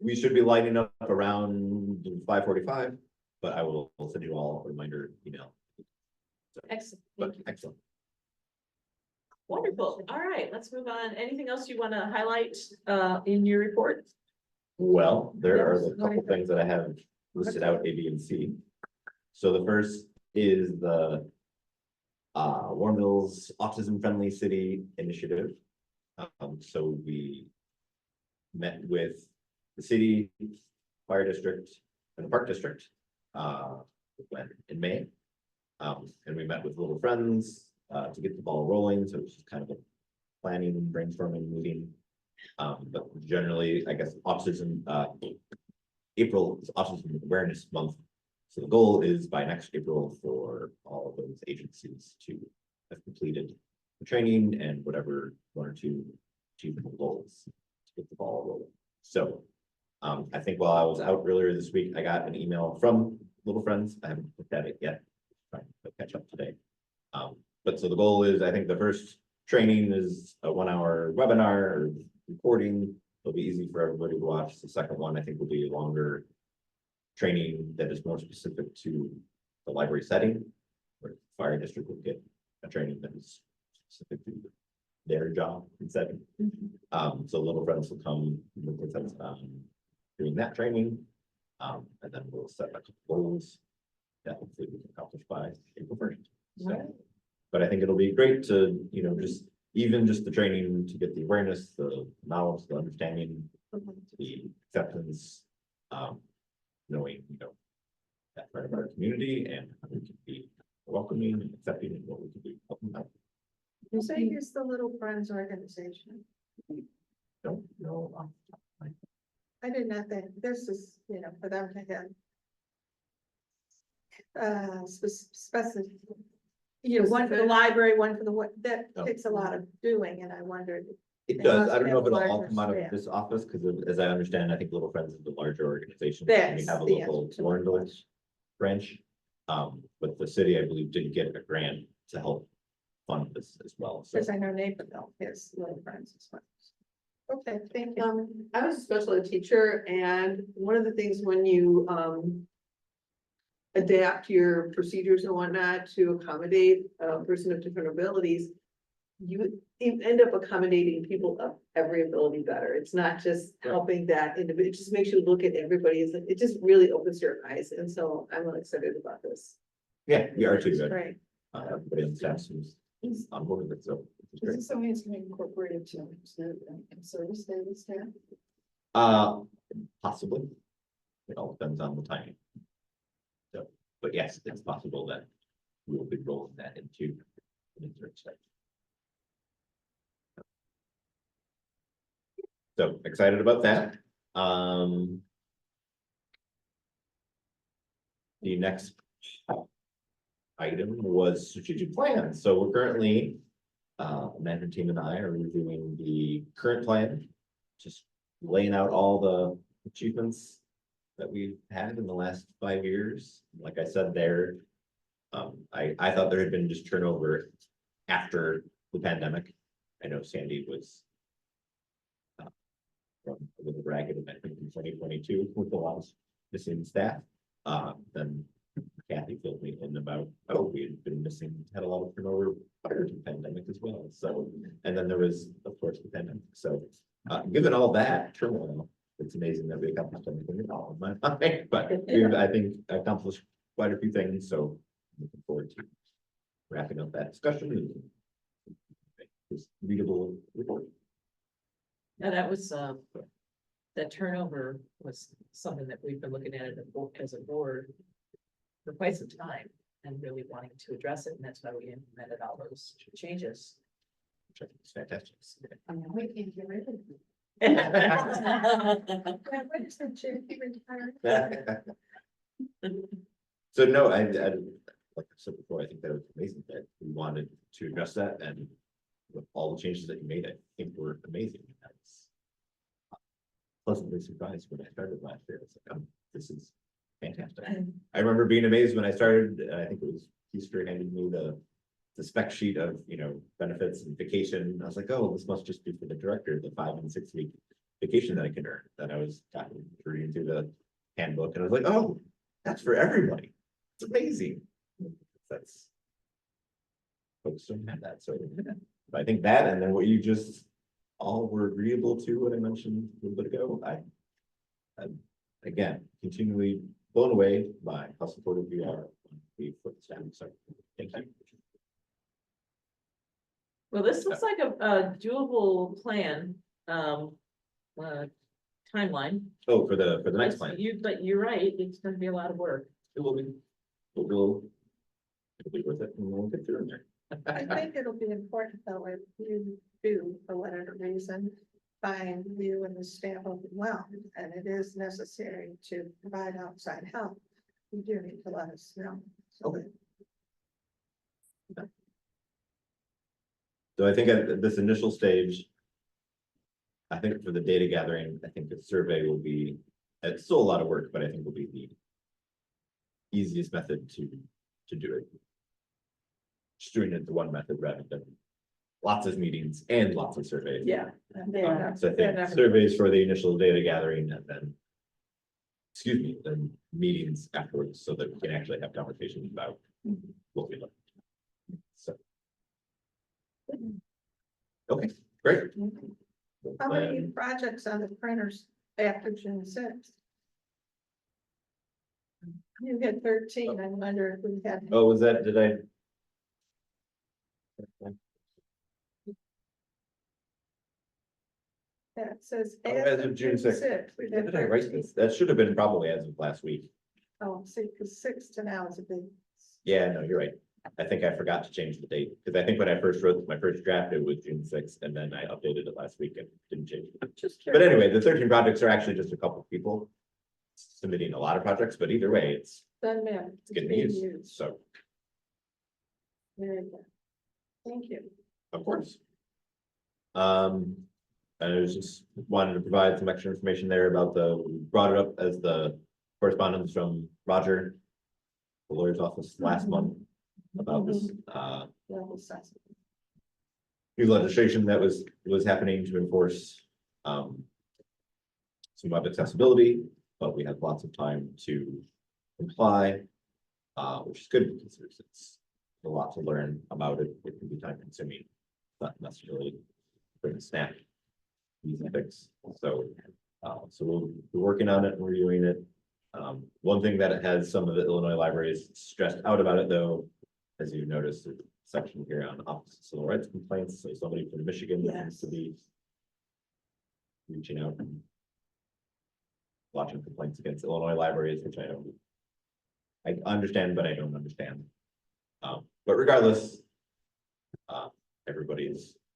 We should be lighting up around 5:45, but I will send you all a reminder email. Excellent. But excellent. Wonderful. All right, let's move on. Anything else you want to highlight in your report? Well, there are Yes, a couple things that I have listed out, A, B, and C. So the first is the Warrenville's Autism Friendly City Initiative. So we met with the city, fire district, and the park district when in May. And we met with Little Friends to get the ball rolling, so it's just kind of a planning, brainstorming meeting. But generally, I guess autism, April is Autism Awareness Month. So the goal is by next April for all of those agencies to have completed the training and whatever one or two achievable goals to get the ball rolling. So I think while I was out earlier this week, I got an email from Little Friends. I haven't looked at it yet. Trying to catch up today. But so the goal is, I think the first training is a 1-hour webinar or recording. It'll be easy for everybody to watch. The second one, I think, will be a longer training that is more specific to the library setting, where the fire district will get a training that is specific to their job and setting. So Little Friends will come with us, doing that training. And then we'll set a couple goals that hopefully we can accomplish by April 1st. So, but I think it'll be great to, just even just the training to get the awareness, the knowledge, the understanding, the acceptance, knowing, that part of our community and how we can be welcoming and accepting and what we can do. To help them out. You say it's the Little Friends organization. Don't know. I did not think this is, for them to have specific, one for the library, one for the what, that Oh. takes a lot of doing, and I wondered. It They does. must I don't know if have a it'll all larger come out of staff. this office, because as I understand, I think Little Friends is the larger organization. That's We have a the local answer to my Warrenville question. branch. But the city, I believe, did get a grant to help fund this as well. So Because I know Naperville has Little Friends as well. Okay, thank you. I was a special ed teacher, and one of the things when you, adapt your procedures and whatnot to accommodate a person of different abilities, you end up accommodating people of every ability better. It's not just helping that individual, it just makes you look at everybody, it just really opens your eyes, and so I'm really excited about this. yeah, we are too. That's Good. great. Everybody on staff is on board with it, so. it's Is great. this something that's gonna be incorporated to service day with staff? Possibly. It all depends on the timing. So, but yes, it's possible that we will be rolling that into an intern study. So excited about that. The next item was strategic plan. So we're currently, management team and I are reviewing the current plan, just laying out all the achievements that we've had in the last 5 years. Like I said there, I thought there had been just turnover after the pandemic. I know Sandy was from a little ragged, I think, in 2022 with a lot of missing staff. Then Kathy filled me in about, we had been missing, had a lot of turnover prior to the pandemic as well. So, and then there was, of course, the pandemic. So, given all that turmoil, it's amazing that we accomplished everything at all in my mind, but we've, I think, accomplished quite a few things. So looking forward to wrapping up that discussion and this readable report. Now, that was, that turnover was something that we've been looking at as a board for quite some time and really wanting to address it, and that's why we implemented all those changes. Which I think is fantastic. We can get rid of it. Yeah, what is the J.P. retired? So no, I, like I said before, I think that was amazing that we wanted to address that, and with all the changes that you made, I think were amazing. I was pleasantly surprised when I started last year. It's like, oh, this is fantastic. I remember being amazed when I started, and I think it was Easter handed me the spec sheet of, benefits and vacation. I was like, oh, this must just be for the director, the 5 and 6 week vacation that I can earn. Then I was reading through the handbook and I was like, oh, that's for everybody. It's amazing. That's folks don't have that. So I think that, and then what you just all were agreeable to, what I mentioned a little bit ago, I again, continually blown away by how supportive you are when we put this down. So thank you. Well, this looks like a doable plan, timeline. Oh, for the next plan. But you're right, it's gonna be a lot of work. It will be, it'll be worth it and we'll get through in there. I think it'll be important though, if you do, for whatever reason, find you and the staff overwhelmed, and it is necessary to provide outside help, you do need to let us know. Okay. So I think at this initial stage, I think for the data gathering, I think the survey will be, it's still a lot of work, but I think will be the easiest method to do it. Just doing it the one method rather than lots of meetings and lots of surveys. Yeah. So I think surveys for the initial data gathering and then, excuse me, then meetings afterwards so that we can actually have conversations about what we learned. So. Okay, great. How many projects on the printers after June 6th? You had 13, I wonder if we had. Oh, was that, did I? That says. Oh, as of June 6th. We had Did I write 13. this? That should have been probably as of last week. Oh, see, because 6 to now is a big. Yeah, no, you're right. I think I forgot to change the date, because I think when I first wrote my first draft, it was June 6th, and then I updated it last week and didn't change it. Just But curious. anyway, the 13 projects are actually just a couple of people submitting a lot of projects, but either way, it's Done, man. getting being used, so, Very good. Thank you. of course. I was just wanted to provide some extra information there about we brought it up as the correspondence from Roger, the lawyer's office last month about this, Level assessment. new legislation that was happening to enforce, some web accessibility, but we had lots of time to comply, which is good because it's a lot to learn about it. It can be time consuming, not necessarily quick and snap easy fix. So, so we'll be working on it and reviewing it. One thing that it has some of the Illinois libraries stressed out about it, though, as you noticed, there's a section here on office of civil rights complaints. So somebody from Michigan that needs to be reaching out and watching complaints against Illinois libraries, which I understand, but I don't understand. But regardless,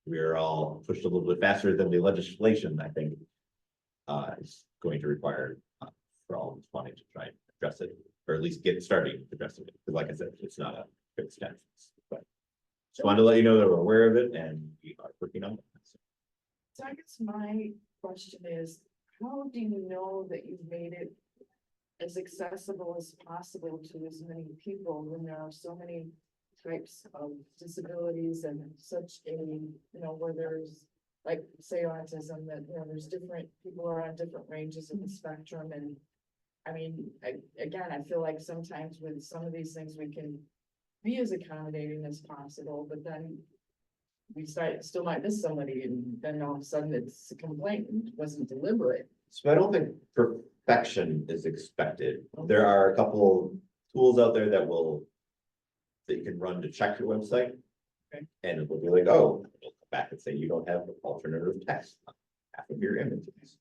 we are all pushed a little bit faster than the legislation, I think, is going to require for all of us wanting to try and address it, or at least get starting addressing it. Because like I said, it's not a quick step. But just wanted to let you know that we're aware of it and we are working on it. So I guess my question is, how do you know that you've made it as accessible as possible to as many people when there are so many types of disabilities and such a, where there's like, say, autism, that, there's different, people are on different ranges of the spectrum. And I mean, again, I feel like sometimes with some of these things, we can be as accommodating as possible, but then we still might miss somebody, and then all of a sudden it's a complaint, it wasn't deliberate. So I don't think perfection is expected. There are a couple tools out there that you can run to check your website. Okay. And it will be like, oh, it'll come back and say you don't have alternative text on half of your images.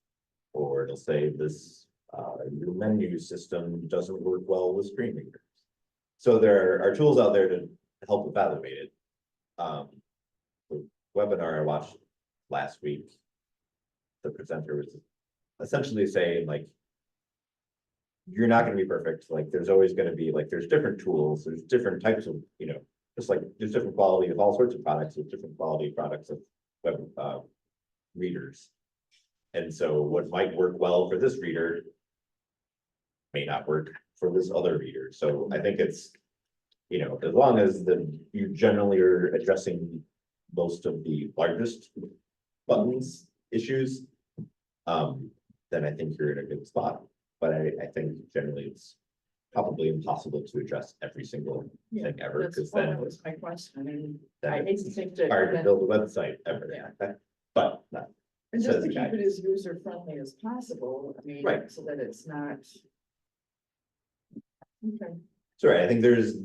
Or it'll say this, your menu system doesn't work well with screen readers. So there are tools out there to help evaluate it. The webinar I watched last week, the presenter was essentially saying, like, you're not going to be perfect. Like, there's always going to be, like, there's different tools, there's different types of, just like there's different quality of all sorts of products, there's different quality products of web, readers. And so what might work well for this reader may not work for this other reader. So I think it's, you know, as long as you generally are addressing most of the largest buttons issues, then I think you're in a good spot. But I think generally it's probably impossible to address every single thing ever, because then was my question. I mean, then I hate to it's think that. hard to build a website ever. Yeah. But And just says to the keep guy. it as user friendly as possible, I mean, Right. so that it's not. Okay. so right, I think there's,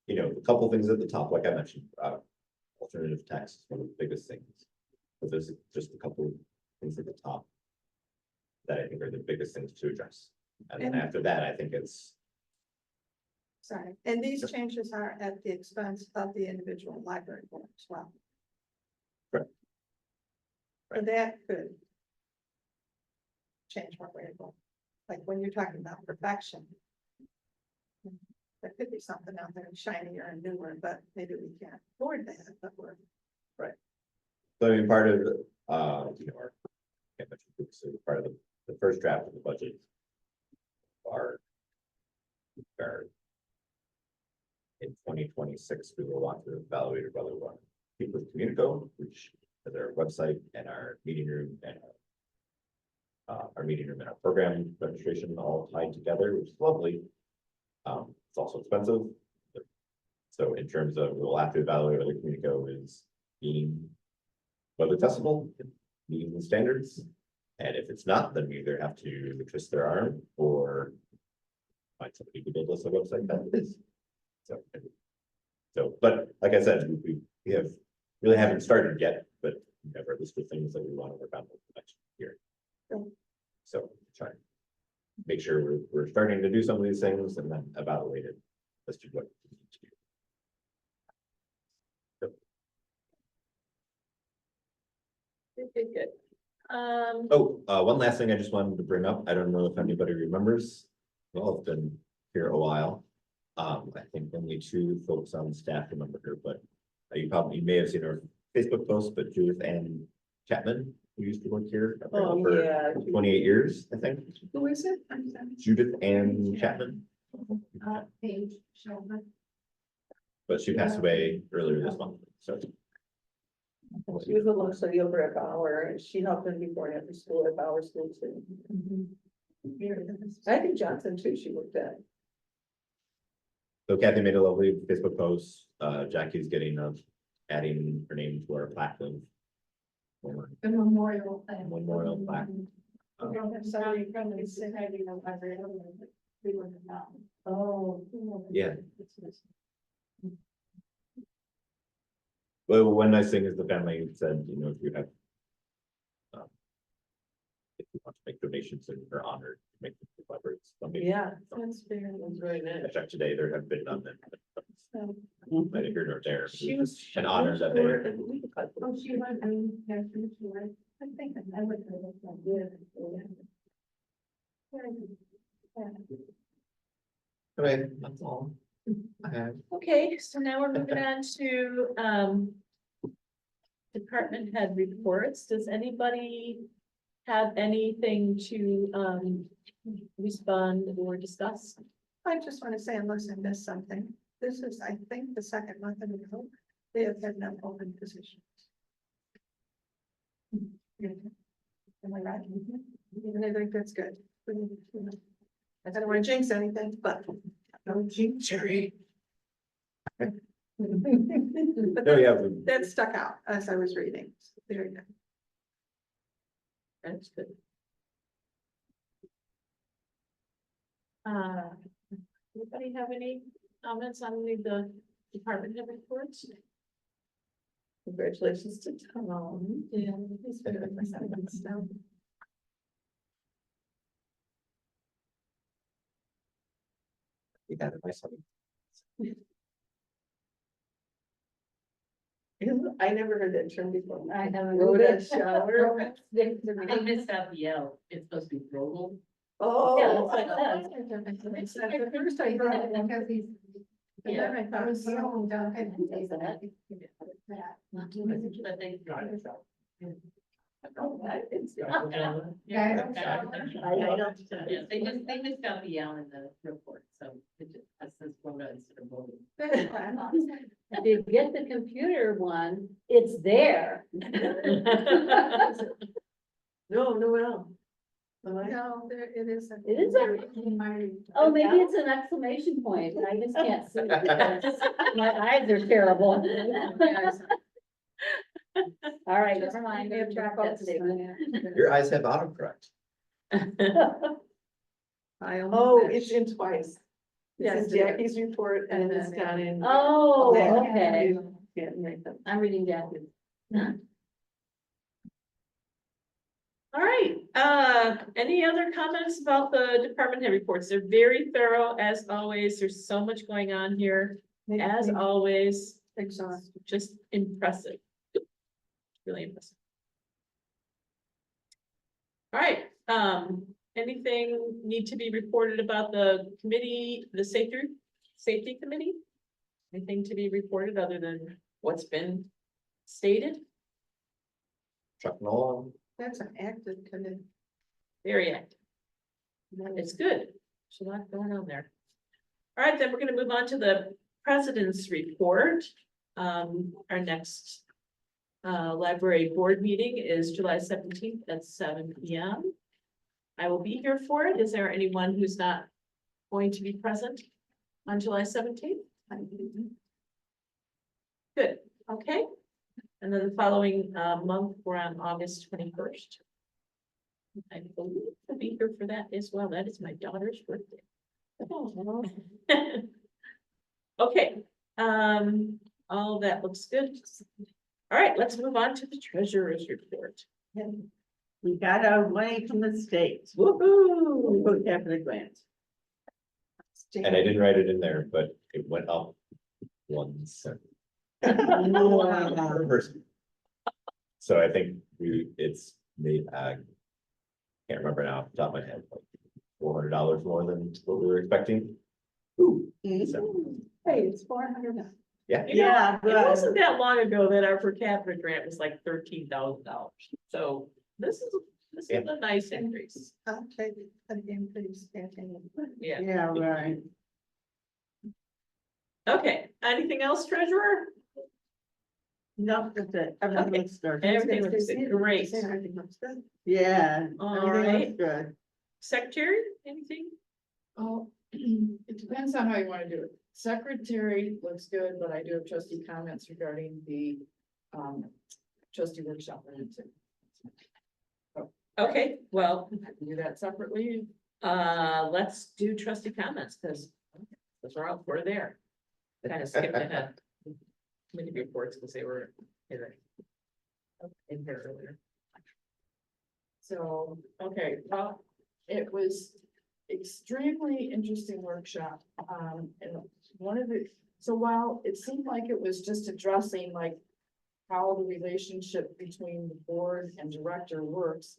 you know, a couple things at the top, like I mentioned, alternative text is one of the biggest things. But there's just a couple of things at the top that I think are the biggest things to address. And then And- after that, I think it's, Sorry, and these changes are at the expense of the individual library board as well. Correct. So that could change what we're going, like when you're talking about perfection. There could be something out there shinier and newer, but maybe we can't afford that, but we're. so I mean, part of, you know, can't mention this, so part of the first draft of the budget are in 2026, we will want to evaluate whether we want to keep with Communico, which is our website and our meeting room and our meeting room and our program registration all tied together, which is lovely. It's also expensive. So in terms of, we'll have to evaluate whether Communico is being web accessible, meeting the standards. And if it's not, then we either have to twist their arm or find somebody to build us a website that is. So, but like I said, we have, really haven't started yet, but we have our list of things that we want to work on over the next year. So try to make sure we're starting to do some of these things and then evaluate it as to what we need to do. Good. Oh, one last thing I just wanted to bring up. I don't know if anybody remembers. Well, it's been here a while. I think only two folks on staff remember her, but you may have seen her Facebook post, but Judith Ann Chapman, who used to work here for Yeah. 28 years, I think. Who is it? Judith Ann Chapman, Page, Sheldon. but she passed away earlier this month, so. She was a little study over at Bauer, and she helped them before and after school at Bauer School too. I think Johnson too, she worked at. So Kathy made a lovely Facebook post. Jackie's adding her name to our plaque of The memorial. memorial plaque. We don't have somebody from the society of library, we wouldn't know. Oh. Yeah. Well, one nice thing is the family said, you know, if you have. If you want to make donations and are honored, make them collaborate. Yeah, that's very nice. I checked today, there have been none that. So, Neither here nor there. She was. An honor that short they. and we could cut Oh, she was, I mean, yeah, she was, I think I would have looked like this. Okay, that's all. I have. Okay, so now we're moving on to department head reports. Does anybody have anything to respond or discuss? I just want to say, unless I missed something, this is, I think, the second month in a row, they have had no open positions. Am I right? And I think that's good. I don't want to jinx anything, but. No jinxery. But No, yeah, that stuck out as I was reading. Very good. That's good. Anybody have any comments on any of the department head reports? Congratulations to Tom. Yeah. he's very excited. you had a nice one. I never heard that term before. I haven't. Rhoda shower. I missed out the L. It's supposed to be Rogel. Oh. Yeah, that's what it says. At first I heard it Because he's And then I I thought, was so done. Is that- But they got it. Yeah, They just got the L in the report, so it just, that says quota instead of voting. If you get the computer one, it's there. no, no. no, there, it isn't. It isn't? Oh, maybe it's an exclamation point, and I just can't see it because my eyes are terrible. All right, never mind. We have to focus on That's Your eyes have autocorrect. I Oh, only it's match. in twice. Yes, It's it in is. Jackie's report and And it's then down in. Oh, Yeah. okay. Can't make them. I'm reading Jackie. All right, any other comments about the department head reports? They're very thorough, as always. There's so much going on here, as always, Exhausted. just impressive. Really impressive. All right, anything need to be reported about the committee, the safety committee? Anything to be reported other than what's been stated? Trucking along. That's an active committee. Very active. It's good. There's a lot going on there. All right, then we're gonna move on to the president's report. Our next library board meeting is July 17th at 7 p.m. I will be here for it. Is there anyone who's not going to be present on July 17th? Good, okay. And then the following month, we're on August 21st. I believe I'll be here for that as well. That is my daughter's birthday. Okay, all that looks good. All right, let's move on to the treasurer's report. We got our money from the state. Woohoo! Per capita grant. And I didn't write it in there, but it went up 1 cent per person. So I think it's made, can't remember now off the top of my head, like $400 more than what we were expecting. Ooh, so, Hey, it's 400 now. yeah. You know, Yeah, it right. wasn't that long ago that our per capita grant was like $13,000. So this is a nice increase. I'll take an increase at any. Yeah. Yeah, right. Okay, anything else, treasurer? No, that's it. Everything Okay. looks good. Everything looks great. Everything looks good. Yeah, All everything right. looks good. Secretary, anything? Oh, it depends on how you wanna do it. Secretary looks good, but I do have trustee comments regarding the, trustee workshop. Okay, well, I can do that separately. let's do trustee comments, because we're all, we're there. Kind of skipped ahead. Committee reports, because they were in here earlier. So, okay, well, it was extremely interesting workshop. And one of the, so while it seemed like it was just addressing like how the relationship between the board and director works,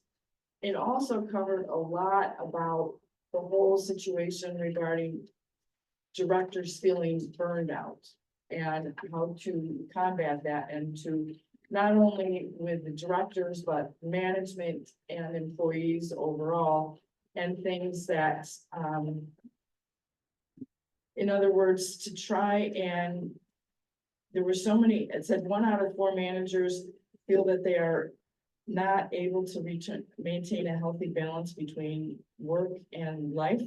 it also covered a lot about the whole situation regarding directors feeling burned out and how to combat that and to not only with the directors, but management and employees overall, and things that, in other words, to try and there were so many, it said 1 out of 4 managers feel that they are not able to maintain a healthy balance between work and life.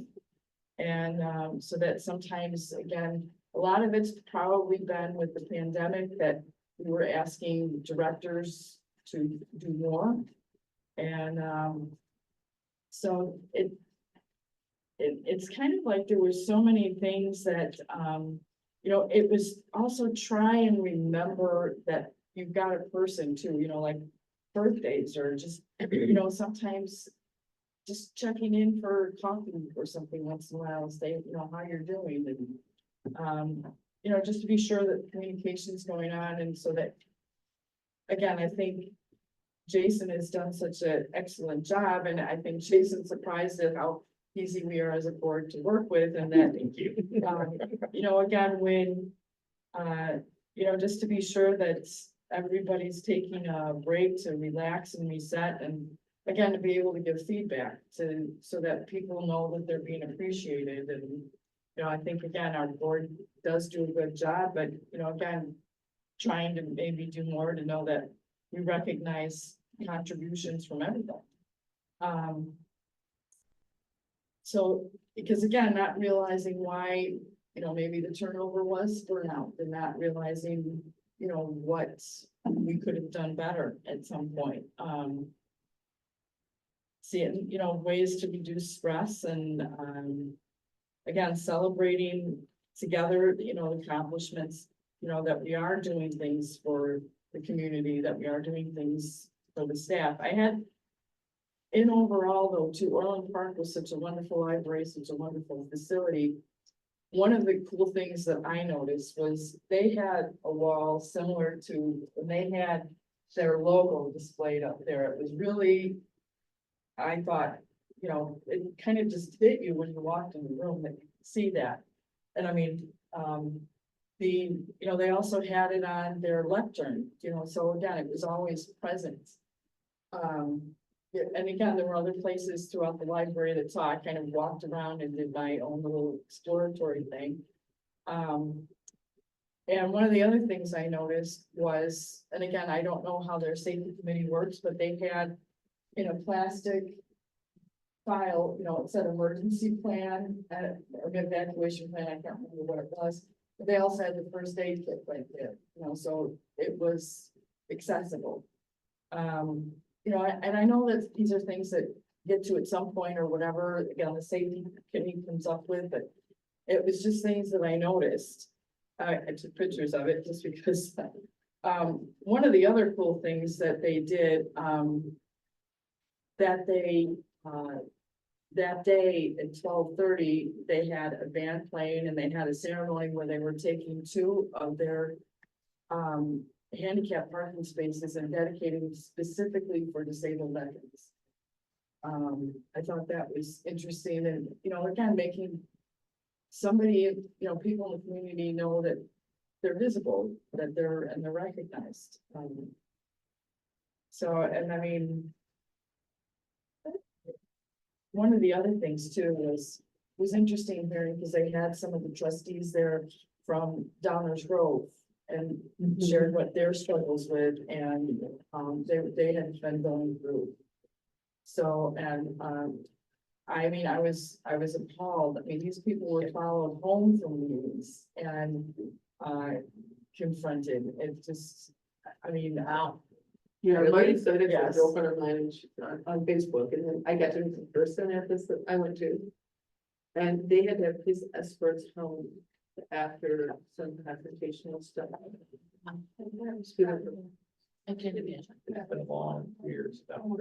And so that sometimes, again, a lot of it's probably been with the pandemic that we were asking directors to do more. And so it's kind of like there were so many things that, you know, it was also try and remember that you've got a person too, you know, like birthdays or just, you know, sometimes just checking in for coffee or something once in a while, say, you know, how you're doing and, you know, just to be sure that communication's going on and so that, again, I think Jason has done such an excellent job and I think Jason's surprised at how easy we are as a board to work with and that, Thank you. you know, again, when, you know, just to be sure that everybody's taking a break to relax and reset and again, to be able to give feedback to, so that people know that they're being appreciated and, you know, I think again, our board does do a good job, but, you know, again, trying to maybe do more to know that we recognize contributions from everybody. So, because again, not realizing why, you know, maybe the turnover was burnout and not realizing, you know, what we could have done better at some point. Seeing, you know, ways to reduce stress and, again, celebrating together, you know, accomplishments, you know, that we are doing things for the community, that we are doing things for the staff. I had, in overall though, too, Orland Park was such a wonderful library, such a wonderful facility. One of the cool things that I noticed was they had a wall similar to, when they had their logo displayed up there. It was really, I thought, you know, it kind of just hit you when you walked in the room that you could see that. And I mean, you know, they also had it on their lectern, you know, so again, it was always present. Yeah, and again, there were other places throughout the library that saw I kind of walked around and did my own little exploratory thing. And one of the other things I noticed was, and again, I don't know how their safety committee works, but they had in a plastic file, you know, it said emergency plan, or evacuation plan, I can't remember what it was. But they also had the first aid kit right there, you know, so it was accessible. You know, and I know that these are things that get to at some point or whatever, again, the safety committee comes up with, but it was just things that I noticed. I took pictures of it just because, one of the other cool things that they did, that day at 12:30, they had a band playing and they had a ceremony where they were taking two of their, handicap parking spaces and dedicating them specifically for disabled veterans. I thought that was interesting and, you know, again, making somebody, you know, people in the community know that they're visible, that they're recognized. So, and I mean, one of the other things too was interesting hearing, because they had some of the trustees there from Downers Grove and shared what their struggles with and, they had been going through. So, and, I mean, I was appalled. I mean, these people were followed home from meetings and, confronted. It just, I mean, Yeah, Marty said it to a Yes. girlfriend of mine and on Facebook, and then I got to meet the person at this that I went to. And they had to have police escorts home after some confrontational stuff. I can't imagine. It's been a long years. But, well,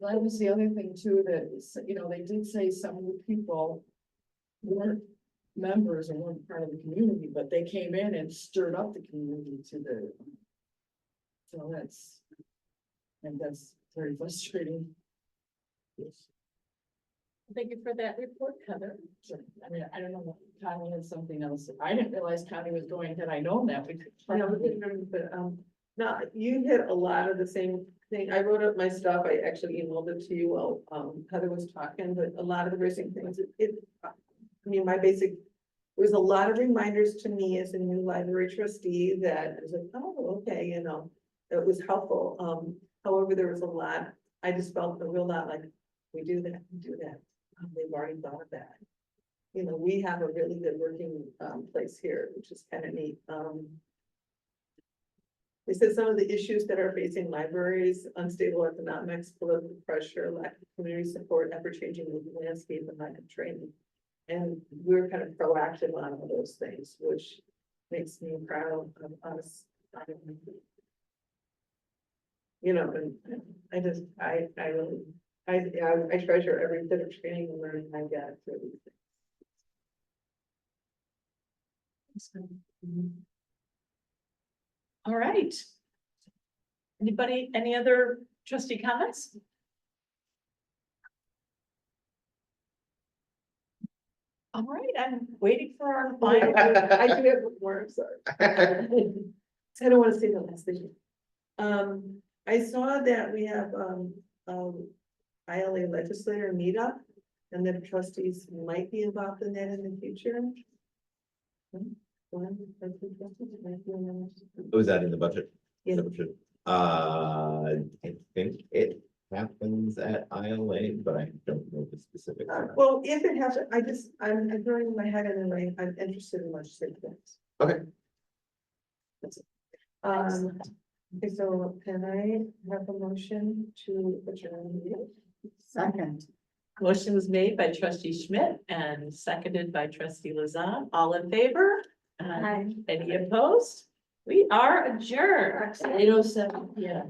that was the other thing too, that, you know, they did say some of the people weren't members or weren't part of the community, but they came in and stirred up the community to the. So that's very frustrating. Yes. Thank you for that report, Heather. Sure. I mean, I don't know, Connie had something else. I didn't realize Connie was going, had I known that, we could. But, no, you hit a lot of the same thing. I wrote up my stuff. I actually emailed it to you while, Heather was talking, but a lot of the racing things, I mean, my basic, there was a lot of reminders to me as a new library trustee that I was like, oh, okay, you know, it was helpful. However, there was a lot, I just felt a real lot like, we do that. They've already thought of that. You know, we have a really good working, place here, which is kind of neat. They said some of the issues that are facing libraries, unstable economics, political pressure, lack of community support, ever-changing landscape, and lack of training. And we're kind of proactive on all those things, which makes me proud of us. You know, and I just, I really, I treasure every bit of training and learning I get through these things. All right. Anybody, any other trustee comments? All right, I'm waiting for our final. I do have one more, I'm sorry. I don't wanna say the last thing. I saw that we have, ILA legislator meetup, and that trustees might be involved in that in the future. One or two trustees might be in that. Was that in the budget? Yeah. I think it happens at ILA, but I don't know the specifics. Well, if it has, I'm throwing in my head and then I'm interested in legislative things. Okay. That's it. Okay, so can I have a motion to adjourn the meeting? Second. Motion was made by trustee Schmidt and seconded by trustee Lazan. All in favor? Aye. Any opposed? We are adjourned. 8:07. Yeah.